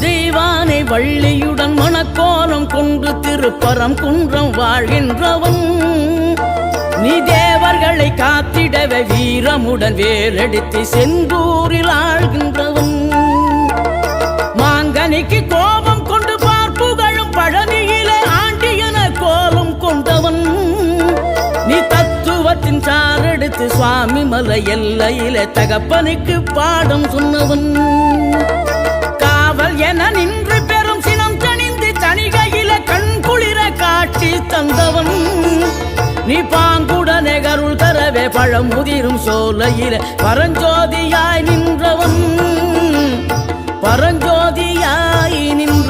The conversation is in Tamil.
தெய்வானை வள்ளியுடன் மணக்கோலம் கொண்டு திருப்பரம் குன்றம் வாழ்கின்றவன் நீ தேவர்களை காத்திடவே வீரமுடன் வேலெடுத்து செந்தூரில் ஆழ்கின்றவன் மாங்கனிக்கு கோபம் கொண்டு பார்ப்புகழும் பழனியிலே ஆண்டியன கோலம் கொண்டவன் நீ தத்துவத்தின் சாரெடுத்து சுவாமி மலை எல்லையிலே தகப்பனுக்கு பாடம் சொன்னவன் காவல் என நின்று பெரும் சினம் தணிந்து தணிகையில கண் குளிர காட்சி தந்தவன் நீ பாங்குடனே கருள் தரவே பழம் முதிரும் சோலையில பரஞ்சோதியாய் நின்றவன் பரஞ்சோதியாய் நின்ற